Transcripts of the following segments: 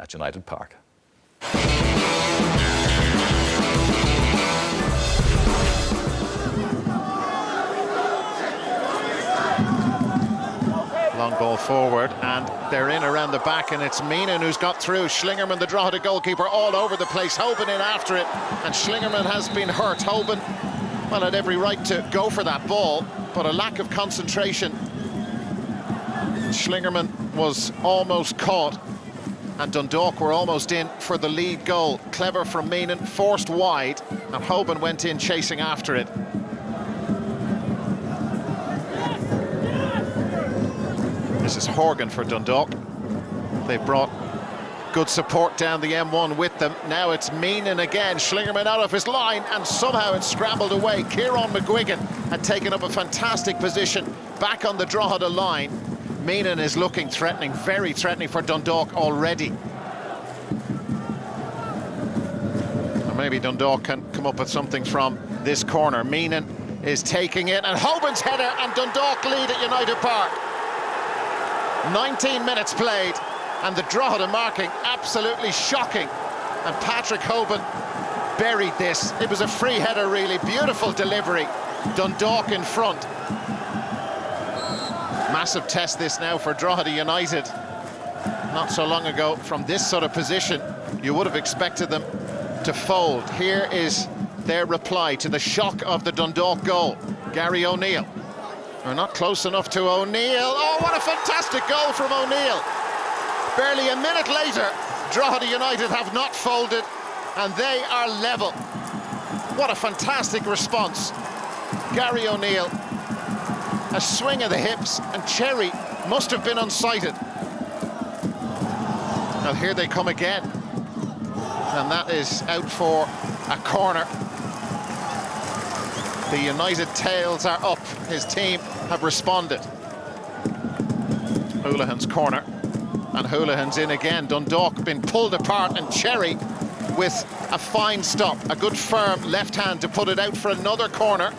at United Park. Long ball forward, and they're in around the back, and it's Meenan who's got through. Schlingermann, the Drogheda goalkeeper, all over the place. Hoban in after it, and Schlingermann has been hurt. Hoban, well, had every right to go for that ball, but a lack of concentration. Schlingermann was almost caught, and Dundalk were almost in for the lead goal. Clever from Meenan, forced wide, and Hoban went in chasing after it. This is Horgan for Dundalk. They've brought good support down the M1 with them. Now it's Meenan again. Schlingermann out of his line, and somehow it's scrambled away. Ciaran McGuigan had taken up a fantastic position back on the Drogheda line. Meenan is looking threatening, very threatening for Dundalk already. And maybe Dundalk can come up with something from this corner. Meenan is taking it, and Hoban's header, and Dundalk lead at United Park. 19 minutes played, and the Drogheda marking absolutely shocking. And Patrick Hoban buried this. It was a free header, really. Beautiful delivery. Dundalk in front. Massive test this now for Drogheda United. Not so long ago, from this sort of position, you would have expected them to fold. Here is their reply to the shock of the Dundalk goal. Gary O'Neill. They're not close enough to O'Neill. Oh, what a fantastic goal from O'Neill. Barely a minute later, Drogheda United have not folded, and they are level. What a fantastic response. Gary O'Neill, a swing of the hips, and Cherrie must have been unsighted. Now here they come again, and that is out for a corner. The United tails are up. His team have responded. Holohan's corner, and Holohan's in again. Dundalk been pulled apart, and Cherrie with a fine stop, a good firm left hand to put it out for another corner.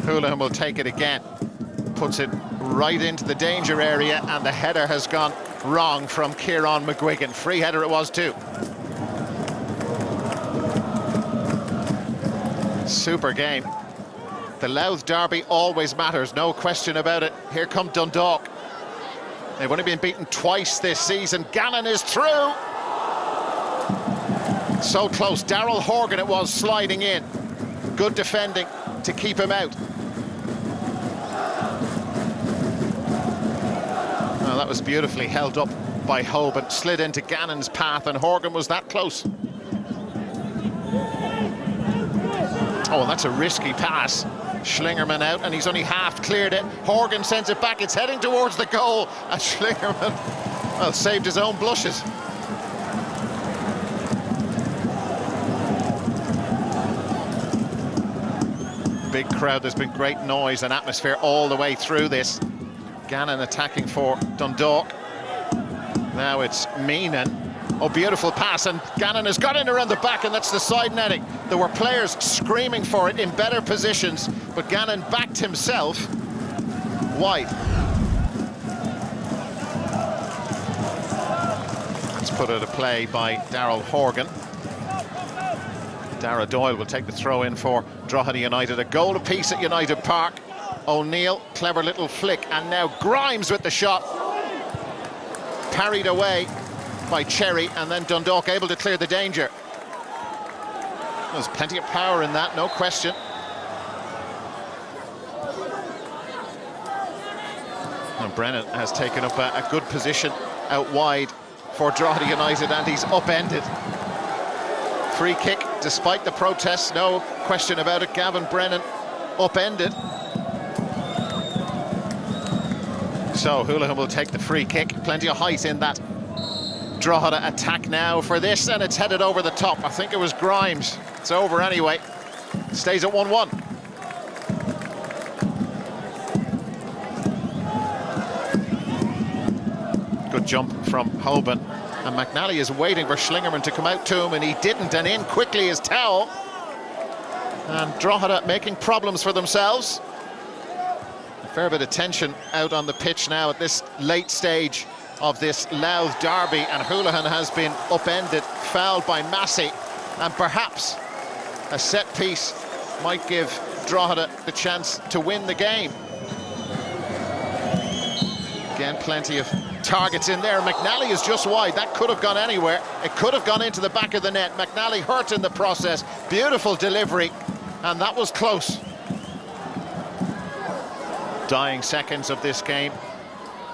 Holohan will take it again, puts it right into the danger area, and the header has gone wrong from Ciaran McGuigan. Free header it was too. Super game. The Louth derby always matters, no question about it. Here come Dundalk. They've only been beaten twice this season. Gannon is through. So close. Daryl Horgan it was sliding in. Good defending to keep him out. Well, that was beautifully held up by Hoban. Slid into Gannon's path, and Horgan was that close. Oh, that's a risky pass. Schlingermann out, and he's only half cleared it. Horgan sends it back. It's heading towards the goal, and Schlingermann, well, saved his own blushes. Big crowd. There's been great noise and atmosphere all the way through this. Gannon attacking for Dundalk. Now it's Meenan. Oh, beautiful pass, and Gannon has got in around the back, and that's the side netting. There were players screaming for it in better positions, but Gannon backed himself wide. That's put out of play by Daryl Horgan. Doyle will take the throw in for Drogheda United. A goal apiece at United Park. O'Neill, clever little flick, and now Grimes with the shot. Parried away by Cherrie, and then Dundalk able to clear the danger. There's plenty of power in that, no question. And Brennan has taken up a good position out wide for Drogheda United, and he's upended. Free kick, despite the protests, no question about it. Gavin Brennan upended. So Holohan will take the free kick. Plenty of height in that Drogheda attack now for this, and it's headed over the top. I think it was Grimes. It's over anyway. Stays at 1-1. Good jump from Hoban, and McNally is waiting for Schlingermann to come out to him, and he didn't, and in quickly is Towell. And Drogheda making problems for themselves. fair bit of tension out on the pitch now at this late stage of this Louth derby, and Holohan has been upended, fouled by Massey, and perhaps a set piece might give Drogheda the chance to win the game. Again, plenty of targets in there. McNally is just wide. That could have gone anywhere. It could have gone into the back of the net. McNally hurt in the process. Beautiful delivery, and that was close. Dying seconds of this game.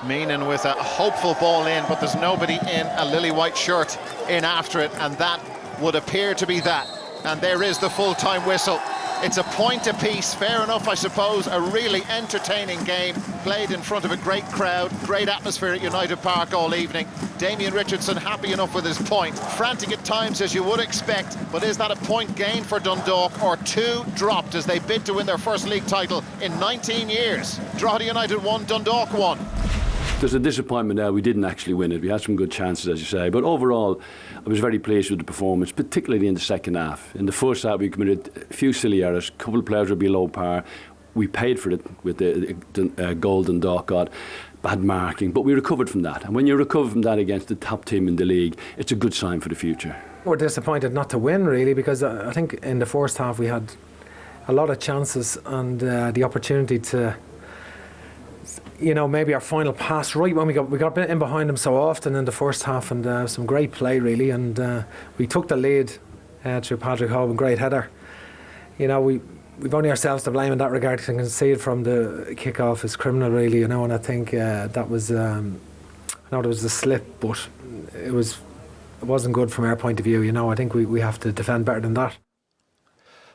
Meenan with a hopeful ball in, but there's nobody in a lily white shirt in after it, and that would appear to be that. And there is the full-time whistle. It's a point apiece, fair enough, I suppose. A really entertaining game, played in front of a great crowd, great atmosphere at United Park all evening. Damien Richardson happy enough with his point. Frantic at times, as you would expect, but is that a point gain for Dundalk, or two dropped as they bid to win their first league title in 19 years? Drogheda United 1, Dundalk 1. There's a disappointment now. We didn't actually win it. We had some good chances, as you say, but overall I was very pleased with the performance, particularly in the second half. In the first half we committed a few silly errors, a couple of players were below par. We paid for it with the goal Dundalk got. Bad marking, but we recovered from that, and when you recover from that against the top team in the league, it's a good sign for the future. We're disappointed not to win, really, because I think in the first half we had a lot of chances and the opportunity to, you know, maybe our final pass right when we got in behind them so often in the first half, and some great play really, and we took the lead through Patrick Hoban, great header. You know, we've only ourselves to blame in that regard, because I can see it from the kick-off is criminal really, you know, and I think that was I know there was a slip, but it wasn't good from our point of view, you know. I think we have to defend better than that.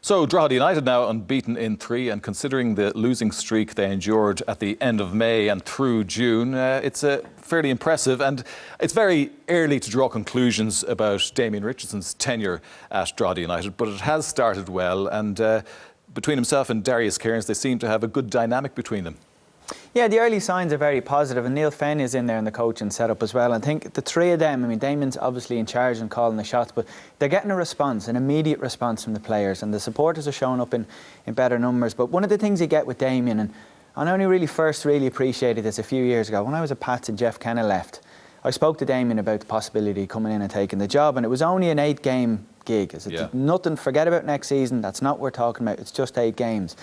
So Drogheda United now unbeaten in 3, and considering the losing streak they endured at the end of May and through June, it's fairly impressive, and it's very early to draw conclusions about Damien Richardson's tenure at Drogheda United, but it has started well, and between himself and Darius Kierans, they seem to have a good dynamic between them. Yeah, the early signs are very positive, and Neil Fenn is in there in the coaching setup as well. I think the three of them, I mean, Damien's obviously in charge and calling the shots, but they're getting a response, an immediate response from the players, and the supporters are showing up in better numbers. But one of the things you get with Damien, and I only really first appreciated this a few years ago, when I was at Pats and Jeff Kenna left, I spoke to Damien about the possibility of coming in and taking the job, and it was only an 8-game gig. I said, nothing, forget about next season, that's not what we're talking about, it's just 8 games.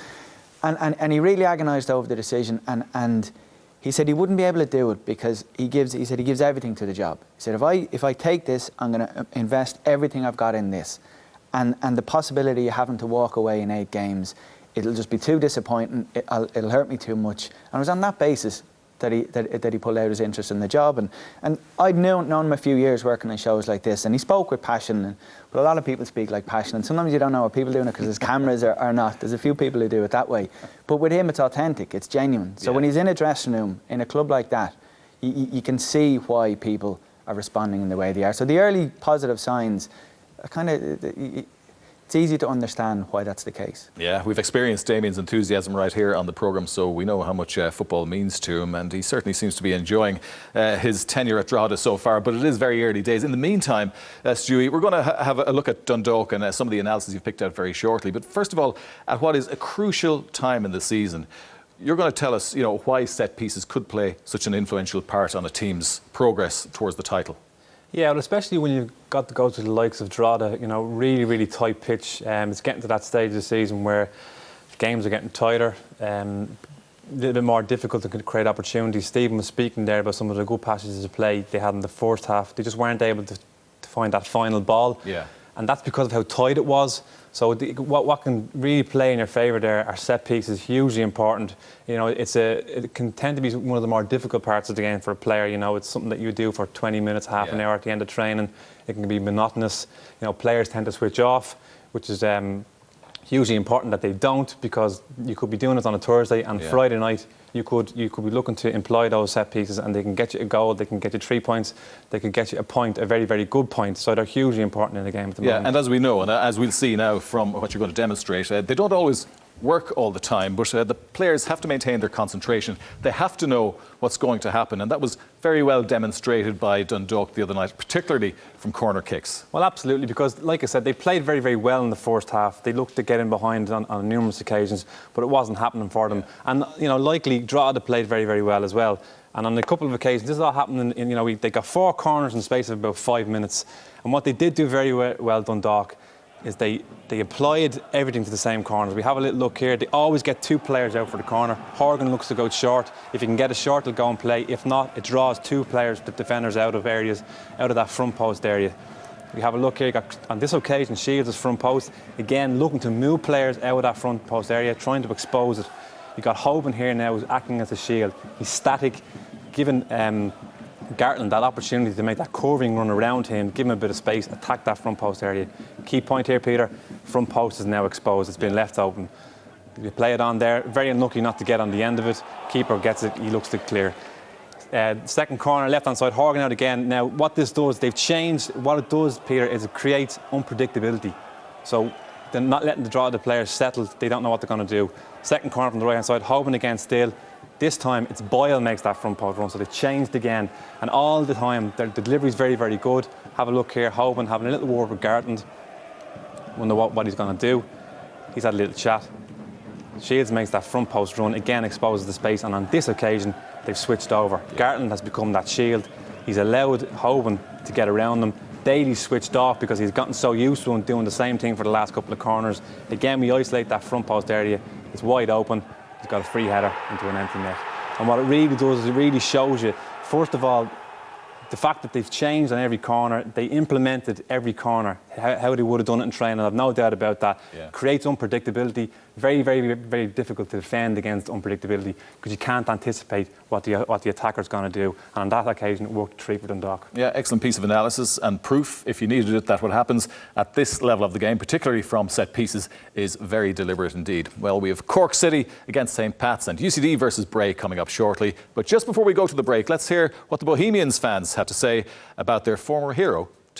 And he really agonised over the decision, and he said he wouldn't be able to do it because he said he gives everything to the job. He said, if I take this, I'm going to invest everything I've got in this, and the possibility of having to walk away in 8 games, it'll just be too disappointing, it'll hurt me too much. And it was on that basis that he pulled out his interest in the job, and I'd known him a few years working on shows like this, and he spoke with passion, but a lot of people speak like passion, and sometimes you don't know are people doing it because there's cameras or not. There's a few people who do it that way, but with him it's authentic, it's genuine. So when he's in a dressing room in a club like that, you can see why people are responding in the way they are. So the early positive signs are kind of, it's easy to understand why that's the case. Yeah, we've experienced Damien's enthusiasm right here on the programme, so we know how much football means to him, and he certainly seems to be enjoying his tenure at Drogheda so far, but it is very early days. In the meantime, Stewie, we're going to have a look at Dundalk and some of the analysis you've picked out very shortly, but first of all, at what is a crucial time in the season, you're going to tell us, you know, why set pieces could play such an influential part on a team's progress towards the title. Yeah, well, especially when you've got to go to the likes of Drogheda, you know, really, really tight pitch. It's getting to that stage of the season where games are getting tighter, a little bit more difficult to create opportunities. Stephen was speaking there about some of the good passages of play they had in the first half. They just weren't able to find that final ball. Yeah. And that's because of how tight it was. So what can really play in your favour there are set pieces, hugely important. You know, it can tend to be one of the more difficult parts of the game for a player. You know, it's something that you do for 20 minutes, half an hour at the end of training. It can be monotonous. You know, players tend to switch off, which is hugely important that they don't, because you could be doing it on a Thursday and Friday night you could be looking to employ those set pieces, and they can get you a goal, they can get you 3 points, they can get you a point, a very, very good point. So they're hugely important in the game at the moment. Yeah, and as we know, and as we'll see now from what you're going to demonstrate, they don't always work all the time, but the players have to maintain their concentration. They have to know what's going to happen, and that was very well demonstrated by Dundalk the other night, particularly from corner kicks. Well, absolutely, because like I said, they played very, very well in the first half. They looked to get in behind on numerous occasions, but it wasn't happening for them. And, likely Drogheda played very, very well as well. And on a couple of occasions, this is all happening they got 4 corners in the space of about 5 minutes. And what they did do very well, Dundalk, is they applied everything to the same corners. We have a little look here. They always get 2 players out for the corner. Horgan looks to go short. If you can get a short, he'll go and play. If not, it draws 2 players, the defenders, out of that front post area. We have a look here. On this occasion, Shields' front post. Again, looking to move players out of that front post area, trying to expose it. You've got Hoban here now, who's acting as a shield. He's static, giving Gartland that opportunity to make that curving run around him, give him a bit of space, attack that front post area. Key point here, Peter, front post is now exposed. It's been left open. You play it on there. Very unlucky not to get on the end of it. Keeper gets it. He looks to clear. Second corner, left-hand side, Horgan out again. Now, what this does, they've changed. What it does, Peter, is it creates unpredictability. So they're not letting the players settle. They don't know what they're going to do. Second corner from the right-hand side, Hoban again still. This time, it's Boyle makes that front post run, so they've changed again. And all the time, the delivery is very, very good. Have a look here, Hoban having a little word with Gartland. Wonder what he's going to do. He's had a little chat. Shields makes that front post run, again exposes the space, and on this occasion, they've switched over. Gartland has become that shield. He's allowed Hoban to get around them. Daly switched off because he's gotten so used to him doing the same thing for the last couple of corners. Again, we isolate that front post area. It's wide open. He's got a free header into an empty net. And what it really does is it really shows you, first of all, the fact that they've changed on every corner, they implemented every corner, how they would have done it in training, I've no doubt about that. Yeah. Creates unpredictability. Very, very, very difficult to defend against unpredictability because you can't anticipate what the attacker's going to do. And on that occasion, it worked a treat for Dundalk. Yeah, excellent piece of analysis and proof, if you needed it, that what happens at this level of the game, particularly from set pieces, is very deliberate indeed. Well, we have Cork City against St. Pat's and UCD versus Bray coming up shortly. But just before we go to the break, let's hear what the Bohemians fans had to say about their former hero,